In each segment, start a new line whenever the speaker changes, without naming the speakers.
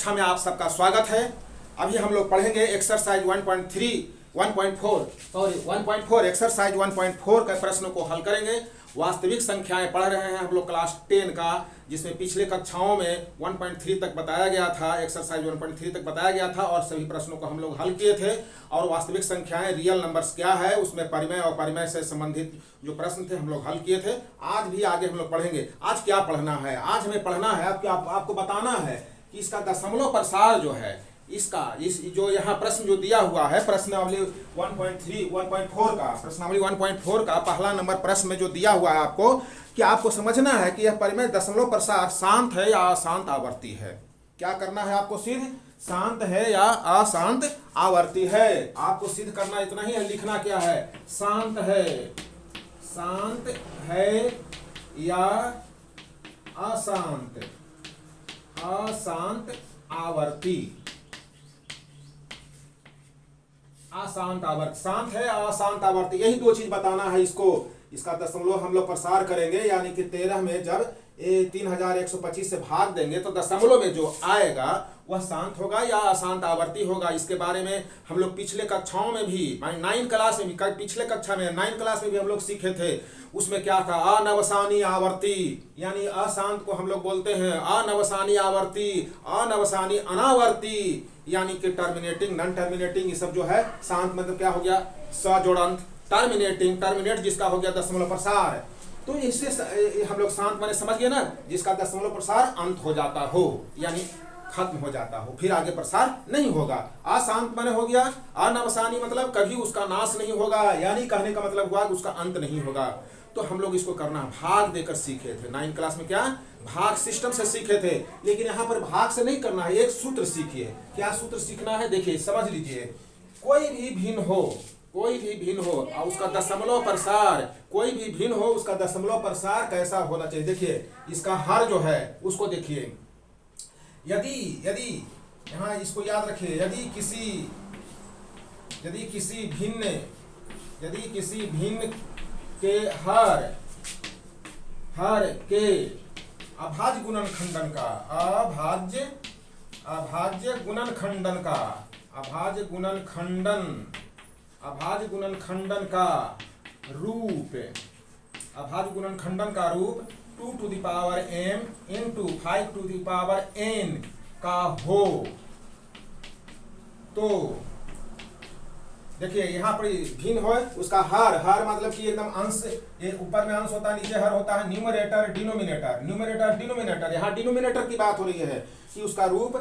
कक्षा में आप सबका स्वागत है। अभी हम लोग पढ़ेंगे एक्सरसाइज 1.4 एक्सरसाइज 1.4 के प्रश्नों को हल करेंगे। वास्तविक संख्याएं पढ़ रहे हैं हम लोग क्लास 10 का, जिसमें पिछले कक्षाओं में 1.3 तक बताया गया था, एक्सरसाइज 1.3 तक बताया गया था और सभी प्रश्नों को हम लोग हल किए थे। और वास्तविक संख्याएं रियल नंबर्स क्या है, उसमें परिमेय और परिमेय से संबंधित जो प्रश्न थे हम लोग हल किए थे। आज भी आगे हम लोग पढ़ेंगे। आज क्या पढ़ना है? आज हमें पढ़ना है, आपको बताना है कि इसका दशमलव प्रसार जो है, इस जो यहाँ प्रश्न जो दिया हुआ है, प्रश्नावली 1.4 का पहला नंबर प्रश्न में जो दिया हुआ है आपको, कि आपको समझना है कि यह परिमेय दशमलव प्रसार शांत है या अशांत आवर्ती है। क्या करना है आपको? सिद्ध शांत है या अशांत आवर्ती है। आपको सिद्ध करना इतना ही है। लिखना क्या है? शांत है या अशांत आवर्ती। अशांत आवर्त, शांत है अशांत आवर्ती, यही दो चीज बताना है इसको। इसका दशमलव हम लोग प्रसार करेंगे, यानी कि 13 में जब 3125 से भाग देंगे तो दशमलव में जो आएगा वह शांत होगा या अशांत आवर्ती होगा। इसके बारे में हम लोग पिछले कक्षाओं में भी, पिछले कक्षा में 9 क्लास में भी हम लोग सीखे थे। उसमें क्या था? अनवसानी आवर्ती, यानी अशांत को हम लोग बोलते हैं अनवसानी आवर्ती, अनवसानी अनावर्ती, यानी कि टर्मिनेटिंग, नॉन टर्मिनेटिंग, ये सब जो है। शांत मतलब क्या हो गया? सजोड़ंत। टर्मिनेट जिसका हो गया दशमलव प्रसार। तो इससे हम लोग शांत माने समझ गए ना, जिसका दशमलव प्रसार अंत हो जाता हो, यानी खत्म हो जाता हो, फिर आगे प्रसार नहीं होगा। अशांत माने हो गया अनवसानी, मतलब कभी उसका नाश नहीं होगा, यानी कहने का मतलब हुआ कि उसका अंत नहीं होगा। तो हम लोग इसको करना भाग देकर सीखे थे 9 क्लास में। क्या भाग सिस्टम से सीखे थे, लेकिन यहाँ पर भाग से नहीं करना है, एक सूत्र सीखिए। क्या सूत्र सीखना है? देखिए समझ लीजिए। कोई भी भिन्न हो और उसका दशमलव प्रसार, कोई भी भिन्न हो उसका दशमलव प्रसार कैसा होना चाहिए? देखिए इसका हर जो है उसको देखिए। यदि यहाँ इसको याद रखिए, यदि किसी भिन्न के हर के अभाज्य गुणनखंडन का रूप 2 to the power m into 5 to the power n का हो, तो देखिए यहाँ पर भिन्न हो उसका हर मतलब कि एकदम अंश, ये ऊपर में अंश होता है, नीचे हर होता है। न्यूमरेटर डिनोमिनेटर, यहाँ डिनोमिनेटर की बात हो रही है कि उसका रूप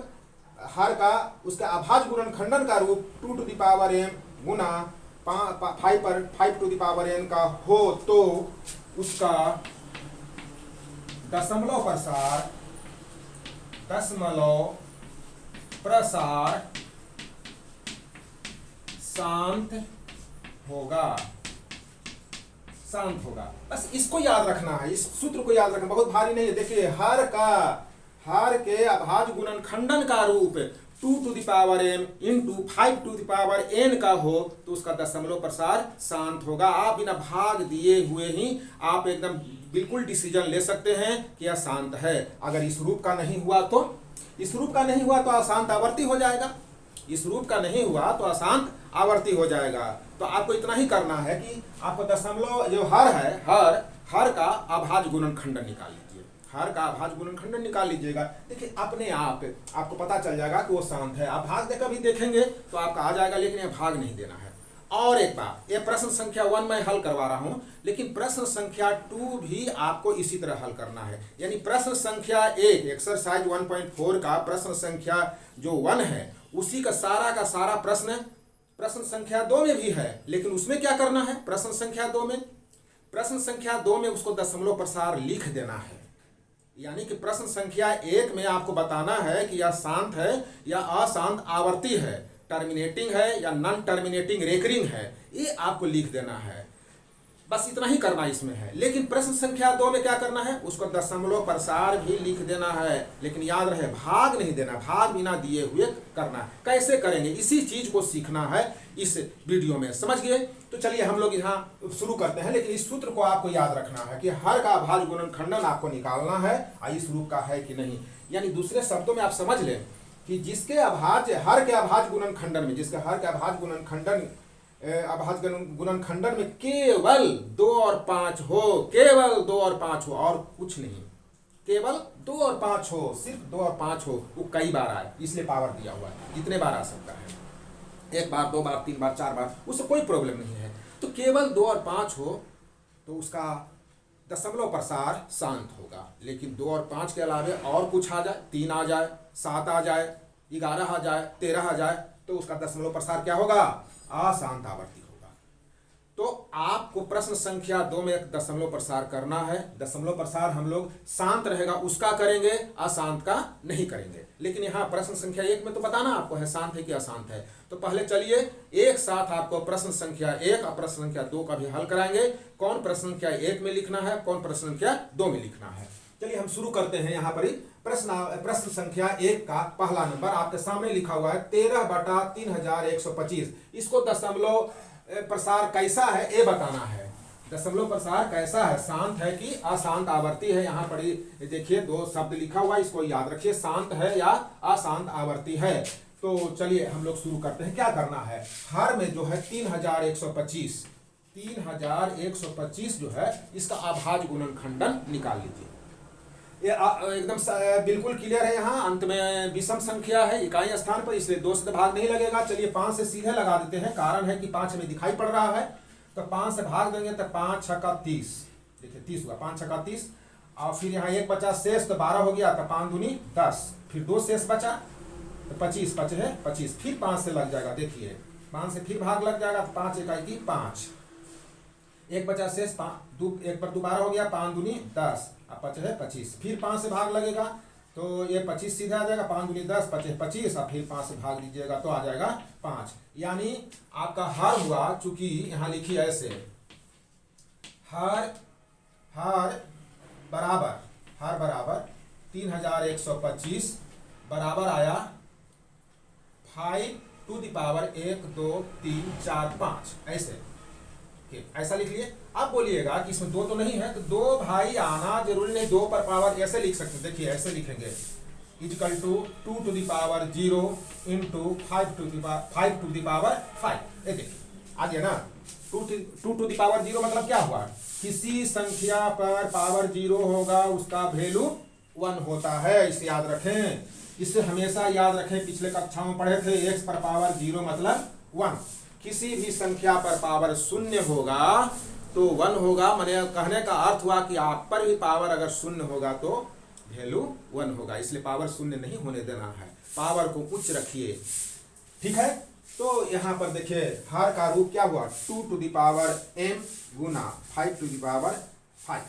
हर का, उसका अभाज्य गुणनखंडन का रूप 2 to the power m गुना 5 to the power n का हो, तो उसका दशमलव प्रसार शांत होगा। बस इसको याद रखना है, इस सूत्र को याद रखना, बहुत भारी नहीं है। देखिए हर के अभाज्य गुणनखंडन का रूप 2 to the power m into 5 to the power n का हो, तो उसका दशमलव प्रसार शांत होगा। आप बिना भाग दिए हुए ही आप एकदम बिल्कुल डिसीजन ले सकते हैं कि यह शांत है। अगर इस रूप का नहीं हुआ तो अशांत आवर्ती हो जाएगा। इस रूप का नहीं हुआ तो अशांत आवर्ती हो जाएगा। तो आपको इतना ही करना है कि आपको दशमलव जो हर है, हर का अभाज्य गुणनखंडन निकाल लीजिए। हर का अभाज्य गुणनखंडन निकाल लीजिएगा। देखिए अपने आप आपको पता चल जाएगा कि वो शांत है। आप भाग देकर भी देखेंगे तो आपका आ जाएगा, लेकिन ये भाग नहीं देना है। और एक बात, ये प्रश्न संख्या 1 मैं हल करवा रहा हूं, लेकिन प्रश्न संख्या 2 भी आपको इसी तरह हल करना है। यानी प्रश्न संख्या 1 एक्सरसाइज 1.4 का प्रश्न संख्या जो 1 है, उसी का सारा प्रश्न संख्या 2 में भी है, लेकिन उसमें क्या करना है? प्रश्न संख्या 2 में उसको दशमलव प्रसार लिख देना है। यानी कि प्रश्न संख्या 1 में आपको बताना है कि यह शांत है या अशांत आवर्ती है, टर्मिनेटिंग है या नॉन टर्मिनेटिंग रेकरिंग है, ये आपको लिख देना है। बस इतना ही करना इसमें है। लेकिन प्रश्न संख्या 2 में क्या करना है? उसको दशमलव प्रसार भी लिख देना है, लेकिन याद रहे भाग नहीं देना, भाग बिना दिए हुए करना है। कैसे करेंगे? इसी चीज को सीखना है इस वीडियो में, समझ गए? तो चलिए हम लोग यहाँ शुरू करते हैं। लेकिन इस सूत्र को आपको याद रखना है कि हर का अभाज्य गुणनखंडन आपको निकालना है, इस रूप का है कि नहीं। यानी दूसरे शब्दों में आप समझ लें कि जिसके अभाज्य हर के अभाज्य गुणनखंडन में, जिसके हर के अभाज्य गुणनखंडन में केवल 2 और 5 हो, केवल 2 और 5 हो और कुछ नहीं, केवल 2 और 5 हो, सिर्फ 2 और 5 हो, वो कई बार आए इसलिए पावर दिया हुआ है, जितने बार आ सकता है, 1 बार 2 बार 3 बार 4 बार, उससे कोई प्रॉब्लम नहीं है। तो केवल 2 और 5 हो तो उसका दशमलव प्रसार शांत होगा। लेकिन 2 और 5 के अलावे और कुछ आ जाए, 3 आ जाए, 7 आ जाए, 11 आ जाए, 13 आ जाए, तो उसका दशमलव प्रसार क्या होगा? अशांत आवर्ती होगा। तो आपको प्रश्न संख्या 2 में एक दशमलव प्रसार करना है। दशमलव प्रसार हम लोग शांत रहेगा उसका करेंगे, अशांत का नहीं करेंगे। लेकिन यहाँ प्रश्न संख्या 1 में तो बताना आपको है शांत है कि अशांत है। तो पहले चलिए एक साथ आपको प्रश्न संख्या 1 और प्रश्न संख्या 2 का भी हल कराएंगे। कौन प्रश्न संख्या 1 में लिखना है, कौन प्रश्न संख्या 2 में लिखना है। चलिए हम शुरू करते हैं। यहाँ पर प्रश्न संख्या 1 का पहला नंबर आपके सामने लिखा हुआ है 13/3125। इसको दशमलव प्रसार कैसा है ये बताना है। दशमलव प्रसार कैसा है, शांत है कि अशांत आवर्ती है। यहाँ पर देखिए 2 शब्द लिखा हुआ है, इसको याद रखिए, शांत है या अशांत आवर्ती है। तो चलिए हम लोग शुरू करते हैं। क्या करना है, हर में जो है 3125 जो है इसका अभाज्य गुणनखंडन निकाल लीजिए। ये एकदम बिल्कुल क्लियर है। यहाँ अंत में विषम संख्या है इकाई स्थान पर, इसलिए 2 से भाग नहीं लगेगा। चलिए 5 से सीधे लगा देते हैं, कारण है कि 5 में दिखाई पड़ रहा है, तो 5 से भाग देंगे तो 5 छक्का 30, देखिए 30 हुआ, 5 छक्का 30। और फिर यहाँ 1 बचा शेष, तो 12 हो गया, तो 5 दूनी 10, फिर 2 शेष बचा तो 25 बचे है 25, फिर 5 से लग जाएगा, देखिए 5 से फिर भाग लग जाएगा, तो 5 इकाई की 5, 1 बचा शेष, 1 पर 12 हो गया, 5 दूनी 10, अब बचे है 25, फिर 5 से भाग लगेगा तो ये 25 सीधा आ जाएगा, 5 दूनी 10, बचे 25, और फिर 5 से भाग लीजिएगा तो आ जाएगा 5। यानी आपका हर हुआ, चूंकि यहाँ लिखिए ऐसे, हर बराबर 3125 बराबर आया 5 टू द पावर 1 2 3 4 5, ऐसे ऐसा लिख लिए। अब बोलिएगा कि इसमें 2 तो नहीं है, तो 2 भाई आना जरूरी नहीं, 2 पर पावर ऐसे लिख सकते, देखिए ऐसे लिखेंगे, equal to 2 to the power 0 into 5 to the power 5। ये देखिए आ गया ना, 2 टू द पावर 0 मतलब क्या हुआ, किसी संख्या पर पावर 0 होगा उसका वैल्यू 1 होता है, इसे याद रखें। इसे हमेशा याद रखें, पिछले कक्षाओं में पढ़े थे, x पर पावर 0 मतलब 1। किसी भी संख्या पर पावर 0 होगा तो 1 होगा, माने कहने का अर्थ हुआ कि आप पर भी पावर अगर 0 होगा तो वैल्यू 1 होगा, इसलिए पावर 0 नहीं होने देना है, पावर को उच्च रखिए, ठीक है। तो यहाँ पर देखिए हर का रूप क्या हुआ, 2 टू द पावर m गुना 5 टू द पावर 5।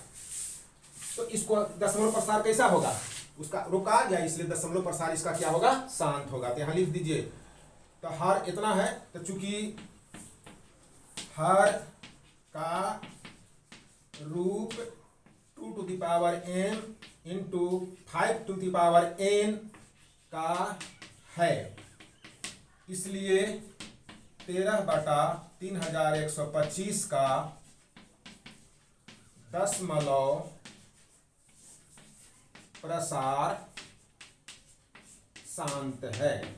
तो इसको दशमलव प्रसार कैसा होगा, उसका रुक आ गया, इसलिए दशमलव प्रसार इसका क्या होगा, शांत होगा। तो यहाँ लिख दीजिए, तो हर इतना है, तो चूंकि हर का रूप 2 to the power m into 5 to the power n का है, इसलिए 13/3125 का दशमलव प्रसार शांत है,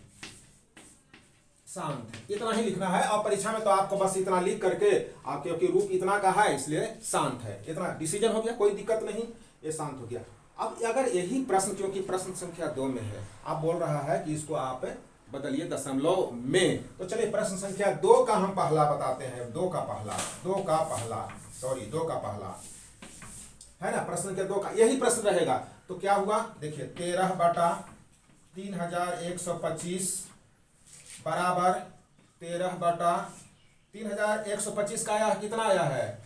शांत है, इतना ही लिखना है। और परीक्षा में तो आपको बस इतना लिख करके, आप क्योंकि रूप इतना का है इसलिए शांत है, इतना डिसीजन हो गया, कोई दिक्कत नहीं, ये शांत हो गया। अब अगर यही प्रश्न, क्योंकि प्रश्न संख्या 2 में है, आप बोल रहा है कि इसको आप बदलिए दशमलव में, तो चलिए प्रश्न संख्या 2 का हम पहला बताते हैं, 2 का पहला है ना, प्रश्न संख्या 2 का यही प्रश्न रहेगा। तो क्या हुआ, देखिए 13/3125 बराबर 13/3125 का आया, कितना आया है,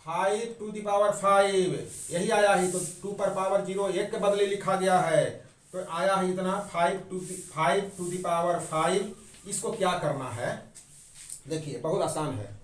5 टू द पावर 5, यही आया ही, तो 2 पर पावर 0 1 के बदले लिखा गया है, तो आया ही इतना 5 टू द पावर 5। इसको क्या करना है, देखिए बहुत आसान है,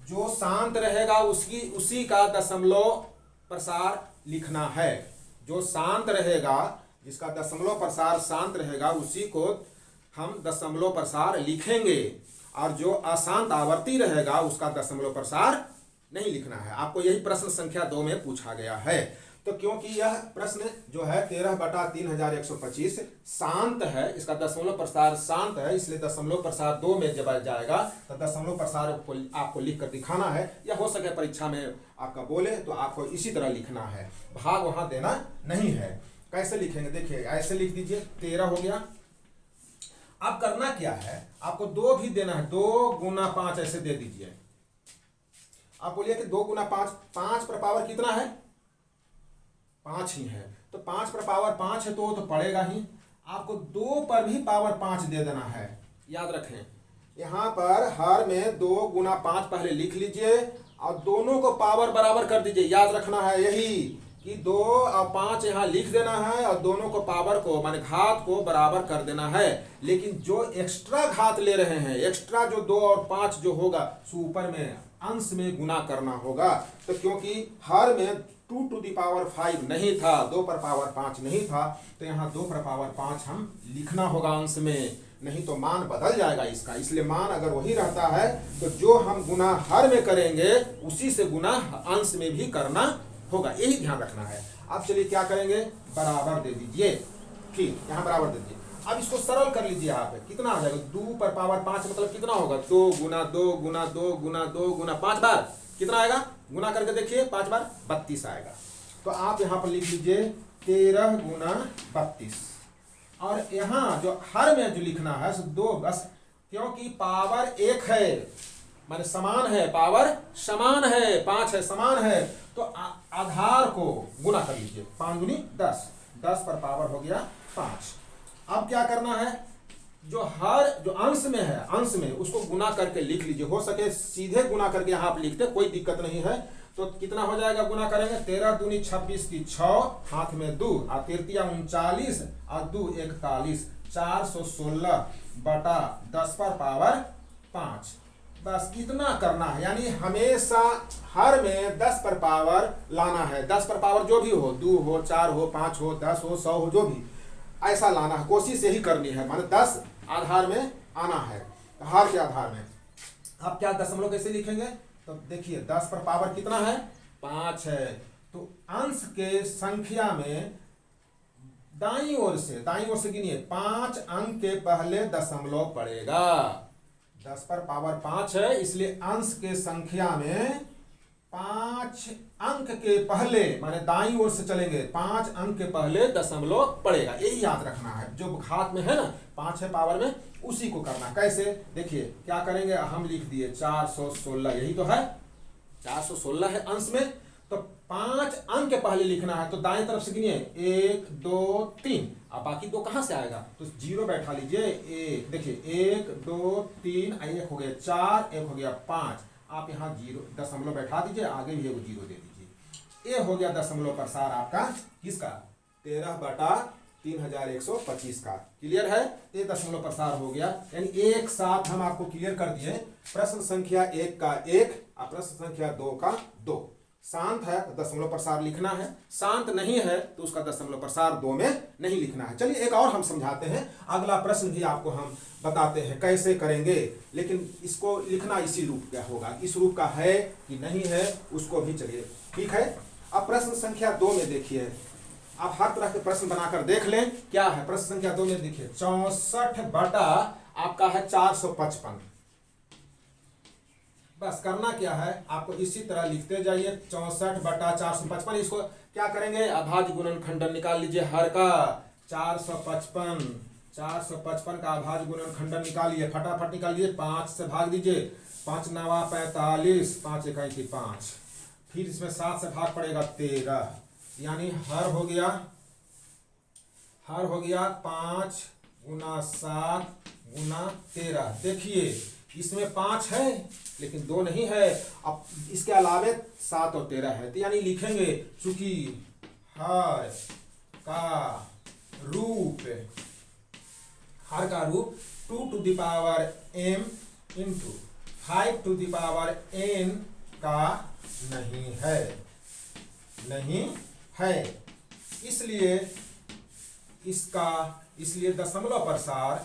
जो शांत रहेगा उसी का दशमलव प्रसार लिखना है, जो शांत रहेगा, जिसका दशमलव प्रसार शांत रहेगा उसी को हम दशमलव प्रसार लिखेंगे, और जो अशांत आवर्ती रहेगा उसका दशमलव प्रसार नहीं लिखना है। आपको यही प्रश्न संख्या 2 में पूछा गया है। तो क्योंकि यह प्रश्न जो है 13/3125 शांत है, इसका दशमलव प्रसार शांत है, इसलिए दशमलव प्रसार 2 में जब जाएगा तो दशमलव प्रसार आपको लिख कर दिखाना है, या हो सके परीक्षा में आपका बोले तो आपको इसी तरह लिखना है, भाग वहां देना नहीं है। कैसे लिखेंगे देखिए, ऐसे लिख दीजिए 13 हो गया। अब करना क्या है, आपको 2 भी देना है, 2 गुना 5 ऐसे दे दीजिए। आप बोलिए कि 2 गुना 5, 5 पर पावर कितना है, 5 ही है, तो 5 पर पावर 5 है तो पड़ेगा ही। आपको 2 पर भी पावर 5 दे देना है, याद रखें। यहां पर हर में 2 गुना 5 पहले लिख लीजिए और दोनों को पावर बराबर कर दीजिए, याद रखना है यही कि 2 और 5 यहाँ लिख देना है और दोनों को पावर को माने घात को बराबर कर देना है। लेकिन जो एक्स्ट्रा घात ले रहे हैं, एक्स्ट्रा जो 2 और 5 जो होगा सो ऊपर में अंश में गुना करना होगा। तो क्योंकि हर में 2 टू द पावर 5 नहीं था, 2 पर पावर 5 नहीं था, तो यहाँ 2 पर पावर 5 हम लिखना होगा अंश में, नहीं तो मान बदल जाएगा इसका। इसलिए मान अगर वही रहता है तो जो हम गुना हर में करेंगे उसी से गुना अंश में भी करना होगा, यही ध्यान रखना है। अब चलिए क्या करेंगे, बराबर दे दीजिए, ठीक, यहाँ बराबर दे दीजिए। अब इसको सरल कर लीजिए आप, कितना आ जाएगा, 2 पर पावर 5 मतलब कितना होगा, 2 गुना 2 गुना 2 गुना 2 गुना 5 बार कितना आएगा, गुना करके देखिए 5 बार 32 आएगा। तो आप यहाँ पर लिख लीजिए 13 गुना 32, और यहाँ जो हर में जो लिखना है 2 बस, क्योंकि पावर 1 है माने समान है, पावर समान है, 5 है समान है, तो आधार को गुना कर लीजिए, 5 गुनी 10, 10 पर पावर हो गया 5। अब क्या करना है, जो अंश में है, अंश में उसको गुना करके लिख लीजिए, हो सके सीधे गुना करके यहाँ आप लिखते, कोई दिक्कत नहीं है। तो कितना हो जाएगा, गुना करेंगे 13 दूनी 26 की 6, हाथ में 2 और 3 39 और 2 41, 416 बटा 10 पर पावर 5। बस इतना करना है, यानी हमेशा हर में 10 पर पावर लाना है, 10 पर पावर जो भी हो, 2 हो 4 हो 5 हो 10 हो 100 हो, जो भी ऐसा लाना है, कोशिश यही करनी है, माने 10 आधार में आना है, हर के आधार में। अब क्या दशमलव कैसे लिखेंगे, तो देखिए 10 पर पावर कितना है, 5 है, तो अंश के संख्या में दाईं ओर से गिनिए, 5 अंक के पहले दशमलव पड़ेगा। 10 पर पावर 5 है, इसलिए अंश के संख्या में 5 अंक के पहले माने दाईं ओर से चलेंगे, 5 अंक के पहले दशमलव पड़ेगा, यही याद रखना है। जो घात में है ना 5 है पावर में, उसी को करना। कैसे देखिए, क्या करेंगे, हम लिख दिए 416, यही तो है 416 है अंश में, तो 5 अंक के पहले लिखना है, तो दाएं तरफ से गिनिए 1 2 3, अब बाकी 2 कहां से आएगा, तो 0 बैठा लीजिए, 1 देखिए 1 2 3, 1 हो गया 4, 1 हो गया 5, आप यहाँ 0 दशमलव बैठा दीजिए, आगे भी 0 दे दीजिए। ये हो गया दशमलव प्रसार आपका किसका, 13/3125 का। क्लियर है, ये दशमलव प्रसार हो गया, यानी एक साथ हम आपको क्लियर कर दिए, प्रश्न संख्या 1 का 1 और प्रश्न संख्या 2 का 2। शांत है तो दशमलव प्रसार लिखना है, शांत नहीं है तो उसका दशमलव प्रसार 2 में नहीं लिखना है। चलिए एक और हम समझाते हैं, अगला प्रश्न भी आपको हम बताते हैं कैसे करेंगे, लेकिन इसको लिखना इसी रूप का होगा, इस रूप का है कि नहीं है उसको भी चलिए ठीक है। अब प्रश्न संख्या 2 में देखिए, आप हर तरह के प्रश्न बनाकर देख लें, क्या है प्रश्न संख्या 2 में देखिए, 64 बटा आपका है 455। बस करना क्या है, आपको इसी तरह लिखते जाइए, 64 बटा 455, इसको क्या करेंगे, अभाज्य गुणनखंडन निकाल लीजिए हर का, 455 का अभाज्य गुणनखंडन निकालिए, फटाफट निकालिए, 5 से भाग दीजिए, 5 9 45, 5 1 5, फिर इसमें 7 से भाग पड़ेगा 13, यानी हर हो गया 5 गुना 7 गुना 13। देखिए इसमें 5 है लेकिन 2 नहीं है, अब इसके अलावे 7 और 13 है, तो यानी लिखेंगे चूंकि हर का रूप 2 to the power m into 5 to the power n का नहीं है, इसलिए दशमलव प्रसार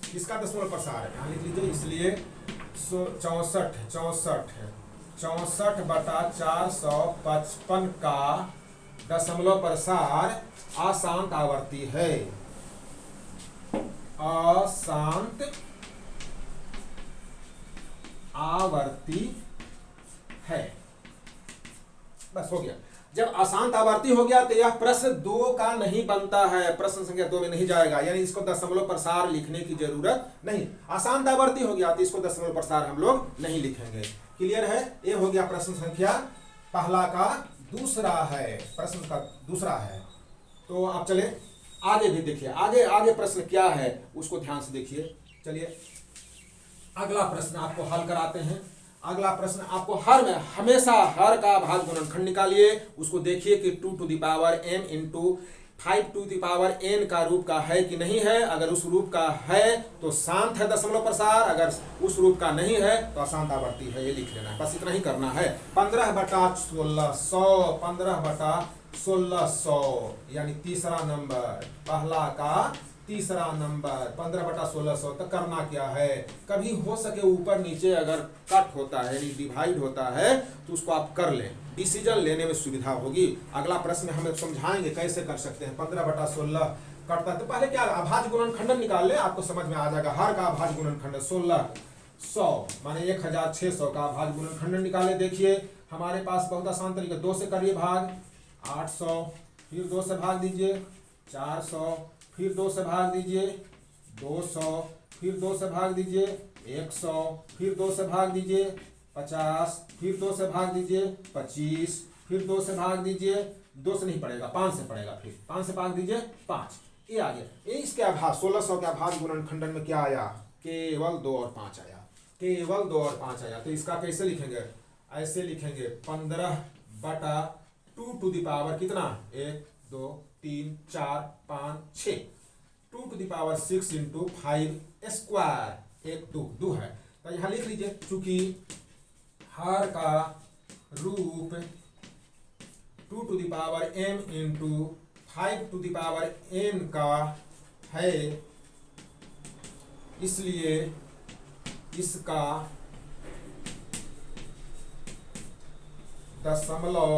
इसका दशमलव प्रसार है, यहाँ लिख लीजिए, इसलिए 64 है, 64/455 का दशमलव प्रसार अशांत आवर्ती है। अशांत आवर्ती है। बस हो गया। जब अशांत आवर्ती हो गया तो यह प्रश्न 2 का नहीं बनता है, प्रश्न संख्या 2 में नहीं जाएगा, यानी इसको दशमलव प्रसार लिखने की जरूरत नहीं। अशांत आवर्ती हो गया तो इसको दशमलव प्रसार हम लोग नहीं लिखेंगे। क्लियर है? ये हो गया प्रश्न संख्या पहला का दूसरा है, प्रश्न का दूसरा है। तो आप चले आगे भी देखिए, आगे प्रश्न क्या है उसको ध्यान से देखिए। चलिए अगला प्रश्न आपको हल कराते हैं। अगला प्रश्न आपको हमेशा हर का भाग गुणनखंड निकालिए, उसको देखिए कि 2 to the power m into 5 to the power n का रूप का है कि नहीं है। अगर उस रूप का है तो शांत है दशमलव प्रसार, अगर उस रूप का नहीं है तो अशांत आवर्ती है, ये लिख लेना है। बस इतना ही करना है। 15/1600 यानी तीसरा नंबर, पहला का तीसरा नंबर 15/1600। तो करना क्या है, कभी हो सके ऊपर नीचे अगर कट होता है यानी डिवाइड होता है तो उसको आप कर लें, डिसीजन लेने में सुविधा होगी। अगला प्रश्न हमें समझाएंगे कैसे कर सकते हैं। 15/16 कटता है तो पहले क्या अभाज्य गुणनखंडन निकाल ले, आपको समझ में आ जाएगा। हर का अभाज्य गुणनखंडन 1600 माने 1600 का अभाज्य गुणनखंडन निकाले। देखिए हमारे पास बहुत आसान तरीका, 2 से करिए भाग 800, फिर 2 से भाग दीजिए 400, फिर 2 से भाग दीजिए 200, फिर 2 से भाग दीजिए 100, फिर 2 से भाग दीजिए 50, फिर 2 से भाग दीजिए 25, फिर 2 से भाग दीजिए 2 से नहीं पड़ेगा 5 से पड़ेगा, फिर 5 से भाग दीजिए 5। ये आ गया। ये इसके आभास 1600 के आभास गुणनखंडन में क्या आया, केवल 2 और 5 आया, केवल 2 और 5 आया। तो इसका कैसे लिखेंगे, ऐसे लिखेंगे 15/2 to the power कितना 1 2 3 4 5 6, 2 to the power 6 into 5 square, 1 2 है। तो यहाँ लिख लीजिए, चूंकि हर का रूप 2 to the power m into 5 to the power n का है, इसलिए इसका दशमलव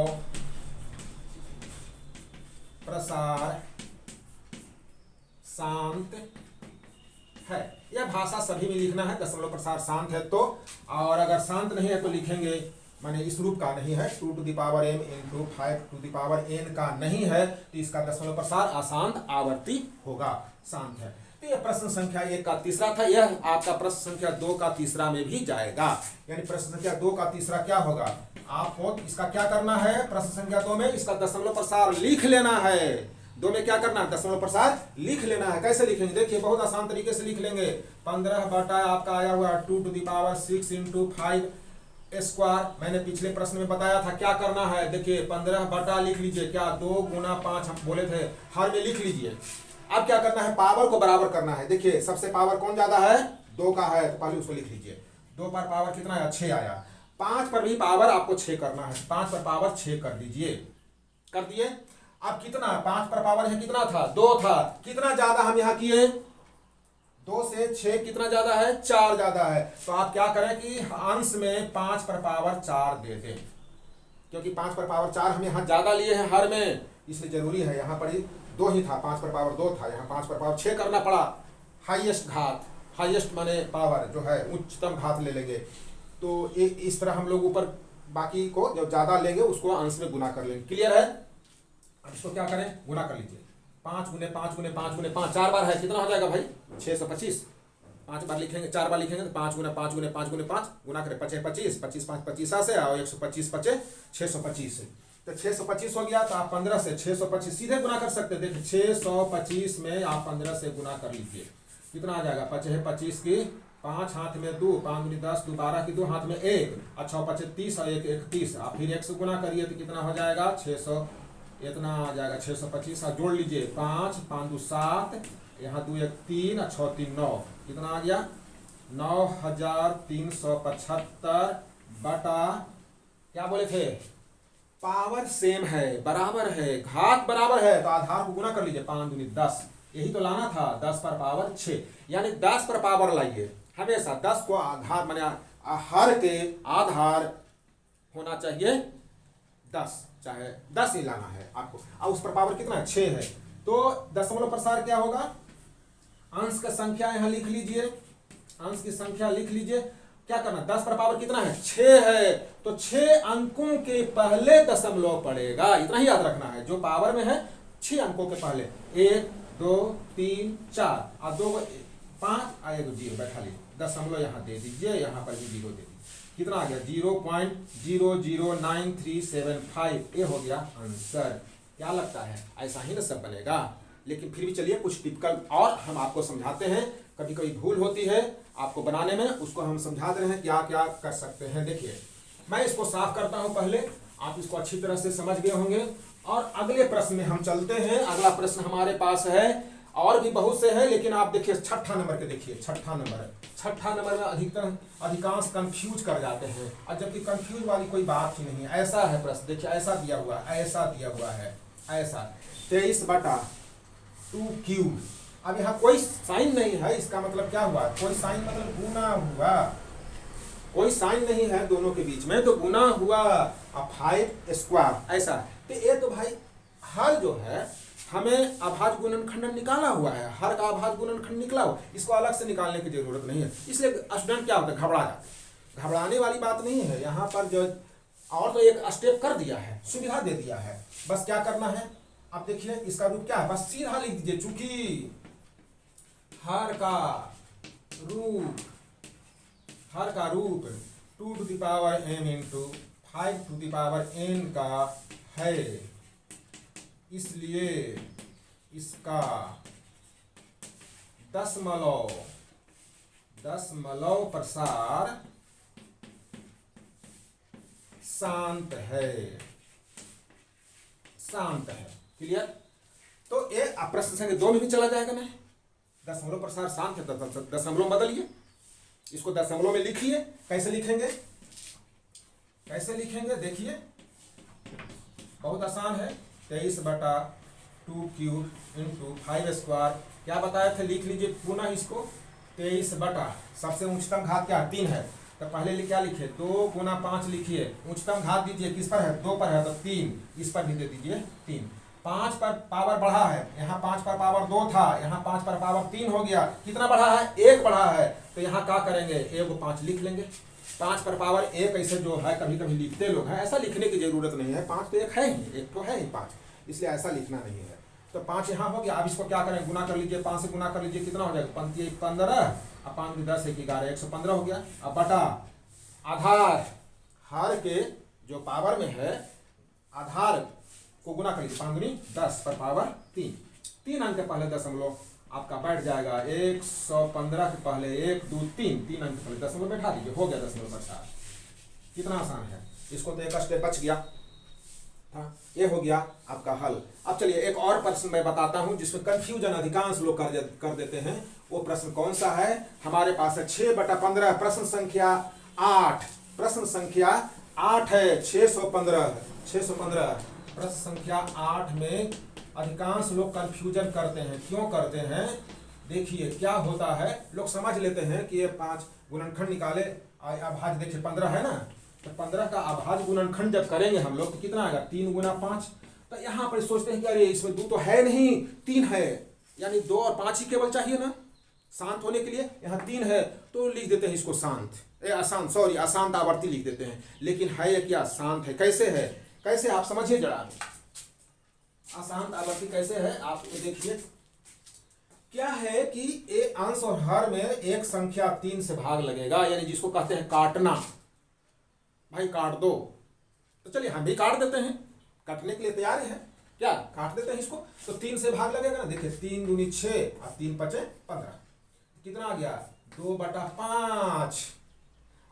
प्रसार शांत है। यह भाषा सभी में लिखना है, दशमलव प्रसार शांत है तो, और अगर शांत नहीं है तो लिखेंगे माने इस रूप का नहीं है, 2 to the power m into 5 to the power n का नहीं है तो इसका दशमलव प्रसार अशांत आवर्ती होगा, शांत है। तो यह प्रश्न संख्या 1 का तीसरा था। यह आपका प्रश्न संख्या 2 का तीसरा में भी जाएगा, यानी प्रश्न संख्या 2 का तीसरा क्या होगा, आपको इसका क्या करना है, प्रश्न संख्या 2 में इसका दशमलव प्रसार लिख लेना है। 2 में क्या करना है, दशमलव प्रसार लिख लेना है। कैसे लिखेंगे, देखिए बहुत आसान तरीके से लिख लेंगे। 15 बटा आपका आया हुआ 2 to the power 6 into 5 square, मैंने पिछले प्रश्न में बताया था क्या करना है। देखिए 15 बटा लिख लीजिए, क्या 2 गुना 5 हम बोले थे, हर में लिख लीजिए। अब क्या करना है, पावर को बराबर करना है। देखिए सबसे पावर कौन ज्यादा है, 2 का है, तो पहले उसको लिख लीजिए। 2 पर पावर कितना आया, 6 आया। 5 पर भी पावर आपको 6 करना है, 5 पर पावर 6 कर दीजिए, कर दिए। अब कितना, 5 पर पावर है कितना था, 2 था, कितना ज्यादा हम यहाँ किए, 2 से 6 कितना ज्यादा है, 4 ज्यादा है। तो आप क्या करें कि अंश में 5 पर पावर 4 दे दें, क्योंकि 5 पर पावर 4 हम यहाँ ज्यादा लिए हैं हर में, इसलिए जरूरी है। यहाँ पर 2 ही था, 5 पर पावर 2 था, यहाँ 5 पर पावर 6 करना पड़ा। हाईएस्ट घात, हाईएस्ट माने पावर जो है उच्चतम घात ले लेंगे। तो इस तरह हम लोग ऊपर बाकी को जो ज्यादा लेंगे उसको अंश में गुना कर लेंगे। क्लियर है? अब इसको क्या करें, गुना कर लीजिए। 5 गुने 5 गुने 5 गुने 5, 4 बार है, कितना हो जाएगा भाई, 625। 5 बार लिखेंगे, 4 बार लिखेंगे तो 5 गुना 5 गुने 5 गुने 5 गुना करें 25 25 25 5 25 से, और 125 25 625 से, तो 625 हो गया। तो आप 15 से 625 सीधे गुना कर सकते हैं। देखिए 625 में आप 15 से गुना कर लीजिए, कितना आ जाएगा, 25 25 की 5 हाथ में 2, 5 दूनी 10, 2 12 की 2 हाथ में 1, अच्छा 25 30 और 1 1 30। आप फिर 1 से गुना करिए तो कितना हो जाएगा, 600, इतना आ जाएगा 625। आप जोड़ लीजिए, 5 5 2 7, यहाँ 2 1 3 और 6 3 9, कितना आ गया 9375 बटा, क्या बोले थे, पावर सेम है, बराबर है, घात बराबर है, तो आधार को गुना कर लीजिए। 5 दूनी 10, यही तो लाना था, 10 पर पावर 6, यानी 10 पर पावर लाइए हमेशा। 10 को आधार माने हर के आधार होना चाहिए 10, चाहे 10 ही लाना है आपको। और उस पर पावर कितना है 6 है, तो दशमलव प्रसार क्या होगा, अंश का संख्या यहाँ लिख लीजिए, अंश की संख्या लिख लीजिए। क्या करना, 10 पर पावर कितना है 6 है, तो 6 अंकों के पहले दशमलव पड़ेगा, इतना ही याद रखना है। जो पावर में है 6 अंकों के पहले 1 2 3 4 और 2 5 और 1 0 बैठा लीजिए, दशमलव यहाँ दे दीजिए, यहाँ पर भी 0 दे दीजिए। कितना आ गया 0.009375, ये हो गया आंसर। क्या लगता है ऐसा ही ना सब बनेगा। लेकिन फिर भी चलिए कुछ टिपिकल और हम आपको समझाते हैं, कभी कभी भूल होती है आपको बनाने में, उसको हम समझा रहे हैं क्या क्या कर सकते हैं। देखिए मैं इसको साफ करता हूं पहले, आप इसको अच्छी तरह से समझ गए होंगे। और अगले प्रश्न में हम चलते हैं। अगला प्रश्न हमारे पास है, और भी बहुत से हैं, लेकिन आप देखिए छठा नंबर के देखिए, छठा नंबर में अधिकांश कंफ्यूज कर जाते हैं, और जबकि कंफ्यूज वाली कोई बात ही नहीं है। ऐसा है प्रश्न, देखिए ऐसा दिया हुआ है, ऐसा 23/2Q। अब यहाँ कोई साइन नहीं है, इसका मतलब क्या हुआ, कोई साइन मतलब गुना हुआ, कोई साइन नहीं है दोनों के बीच में, तो गुना हुआ। अब 5² ऐसा, तो ये तो भाई हर जो है हमें अभाज्य गुणनखंड निकाला हुआ है, हर का अभाज्य गुणनखंड निकला हुआ, इसको अलग से निकालने की जरूरत नहीं है। इसलिए स्टूडेंट क्या होता है, घबरा जाते हैं। घबराने वाली बात नहीं है यहाँ पर, जो और तो एक स्टेप कर दिया है, सुविधा दे दिया है, बस क्या करना है। अब देखिए इसका रूप क्या है, बस सीधा लिख दीजिए, चूंकि हर का रूप 2m इंटू 5n का है, इसलिए इसका दशमलव प्रसार शांत है। क्लियर। तो ये प्रश्न संख्या 2 में भी चला जाएगा ना, दशमलव प्रसार शांत है, दशमलव बदलिए, इसको दशमलव में लिखिए। कैसे लिखेंगे देखिए, बहुत आसान है। 23/2Q इंटू 5² क्या बताया थे, लिख लीजिए पुनः इसको। 23 सबसे उच्चतम घात क्या 3 है, तो पहले क्या लिखे 2 गुना 5 लिखिए, उच्चतम घात दीजिए, किस पर है 2 पर है, तो 3 इस पर भी दे दीजिए 3। 5 पर पावर बढ़ा है, यहाँ 5 पर पावर 2 था, यहाँ 5 पर पावर 3 हो गया, कितना बढ़ा है 1 बढ़ा है, तो यहाँ क्या करेंगे 1 5 लिख लेंगे। 5 पर पावर 1 ऐसे जो है कभी कभी लिखते लोग हैं, ऐसा लिखने की जरूरत नहीं है, 5 तो एक है ही, एक तो है ही 5, इसलिए ऐसा लिखना नहीं है। तो 5 यहाँ हो गया। अब इसको क्या करें, गुना कर लीजिए, 5 से गुना कर लीजिए, कितना हो जाएगा 5 × 15 और 5 × 10 = 11, 115 हो गया। अब बटा आधार, हर के जो पावर में है आधार को गुना कर लीजिए, 5 × 10 पर पावर 3 अंक के पहले दशमलव आपका बैठ जाएगा। 115 के पहले 1 2 3 अंक के पहले दशमलव बैठा दीजिए, हो गया दशमलव प्रसार। कितना आसान है, इसको तो एक स्टेप बच गया। हाँ, ये हो गया आपका हल। अब चलिए एक और प्रश्न मैं बताता हूं जिसमें कंफ्यूजन अधिकांश लोग कर देते हैं। वो प्रश्न कौन सा है, हमारे पास है 6/15, प्रश्न संख्या 8 है, 615 प्रश्न संख्या 8 में अधिकांश लोग कंफ्यूजन करते हैं। क्यों करते हैं, देखिए क्या होता है, लोग समझ लेते हैं कि ये 5 गुणनखंड निकाले, अभाज्य देखिए 15 है ना, तो 15 का अभाज्य गुणनखंड जब करेंगे हम लोग तो कितना आएगा 3 × 5। तो यहाँ पर सोचते हैं कि अरे इसमें 2 तो है नहीं, 3 है, यानी 2 और 5 ही केवल चाहिए ना शांत होने के लिए, यहाँ 3 है तो लिख देते हैं इसको अशांत आवर्ती लिख देते हैं। लेकिन है ये क्या, शांत है। कैसे है, कैसे आप समझिए जरा, अशांत आवर्ती कैसे है आप ये देखिए। क्या है कि एक अंश और हर में एक संख्या 3 से भाग लगेगा, यानी जिसको कहते हैं काटना। भाई काट दो, तो चलिए हम भी काट देते हैं, काटने के लिए तैयार है, क्या काट देते हैं इसको। तो 3 से भाग लगेगा ना, देखिए 3 दूनी 6 और 3 × 5 = 15, कितना आ गया 2/5।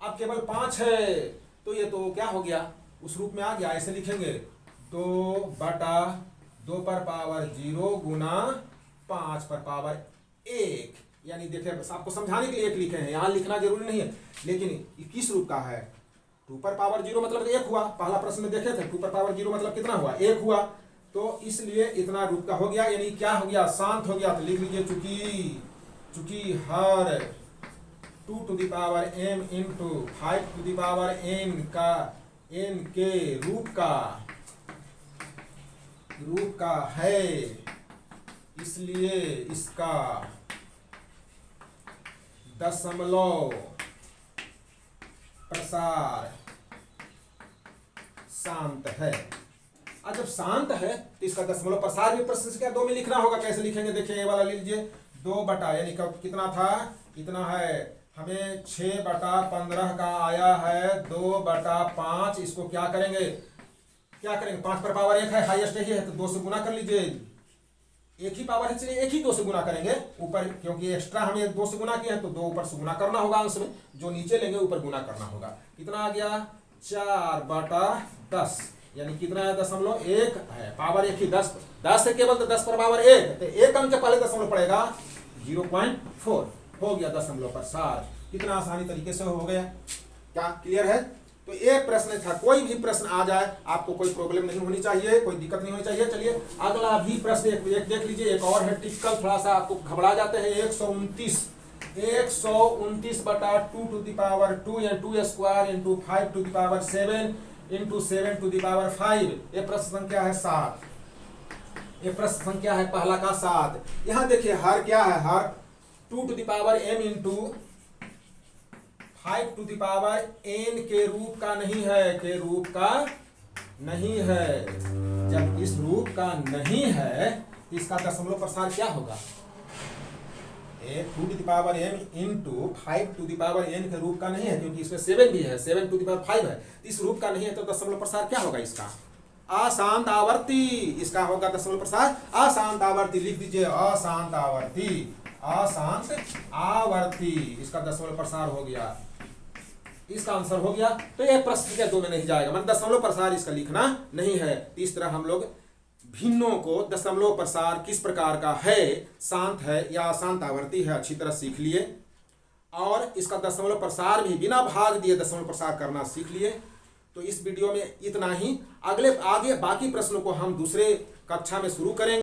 अब केवल 5 है तो ये तो क्या हो गया, उस रूप में आ गया। ऐसे लिखेंगे 2/2 पर पावर 0 गुना 5 पर पावर 1, यानी देखिए आपको समझाने के लिए 1 लिखे हैं, यहाँ लिखना जरूरी नहीं है। लेकिन किस रूप का है, 2 पर पावर 0 मतलब 1 हुआ, पहला प्रश्न में देखे थे 2 पर पावर 0 मतलब कितना हुआ 1 हुआ, तो इसलिए इतना रूप का हो गया, यानी क्या हो गया शांत हो गया। तो लिख लीजिए चूंकि हर 2m इंटू 5n का n के रूप का है, इसलिए इसका दशमलव प्रसार शांत है। अब जब शांत है तो इसका दशमलव प्रसार भी प्रश्न संख्या 2 में लिखना होगा। कैसे लिखेंगे देखिए, ये वाला लीजिए 2 बटा, यानी कितना था, इतना है, हमें 6/15 का आया है 2/5। इसको क्या करेंगे 5 पर पावर 1 है, हाईएस्ट ही है, तो 2 से गुना कर लीजिए। एक ही पावर है, चलिए एक ही 2 से गुना करेंगे ऊपर, क्योंकि एक्स्ट्रा हमें 2 से गुना किया है तो 2 ऊपर से गुना करना होगा अंश में, जो नीचे लेंगे ऊपर गुना करना होगा। कितना आ गया 4/10, यानी कितना है 0.1 है, पावर 1 ही 10 है केवल, तो 10 पर पावर 1, तो एक अंक के पहले दशमलव पड़ेगा 0.4, हो गया दशमलव प्रसार। कितना आसानी तरीके से हो गया, क्या क्लियर है। तो एक प्रश्न था, कोई भी प्रश्न आ जाए आपको कोई प्रॉब्लम नहीं होनी चाहिए, कोई दिक्कत नहीं होनी चाहिए। चलिए अगला भी प्रश्न एक देख लीजिए, एक और है टिपिकल, थोड़ा सा आपको घबरा जाते हैं। 129 बटा 2 टू द पावर 2 या 2 square into 5 to the power 7 into 7 to the power 5। ये प्रश्न संख्या है 7, ये प्रश्न संख्या है पहला का 7। यहाँ देखिए हर क्या है, हर 2 to the power m into 5 to the power n के रूप का नहीं है, के रूप का नहीं है। जब इस रूप का नहीं है तो इसका दशमलव प्रसार क्या होगा, 2 to the power m into 5 to the power n के रूप का नहीं है, क्योंकि इसमें 7 भी है, 7 टू द पावर 5 है, तो इस रूप का नहीं है, तो दशमलव प्रसार क्या होगा इसका, अशांत आवर्ती। इसका होगा दशमलव प्रसार अशांत आवर्ती, लिख दीजिए अशांत आवर्ती, अशांत आवर्ती, इसका दशमलव प्रसार हो गया, इसका आंसर हो गया। तो यह प्रश्न के 2 में नहीं जाएगा, मतलब दशमलव प्रसार इसका लिखना नहीं है। तो इस तरह हम लोग भिन्नों को दशमलव प्रसार किस प्रकार का है, शांत है या अशांत आवर्ती है, अच्छी तरह सीख लिए, और इसका दशमलव प्रसार भी बिना भाग दिए दशमलव प्रसार करना सीख लिए। तो इस वीडियो में इतना ही, आगे बाकी प्रश्नों को हम दूसरे कक्षा में शुरू करेंगे।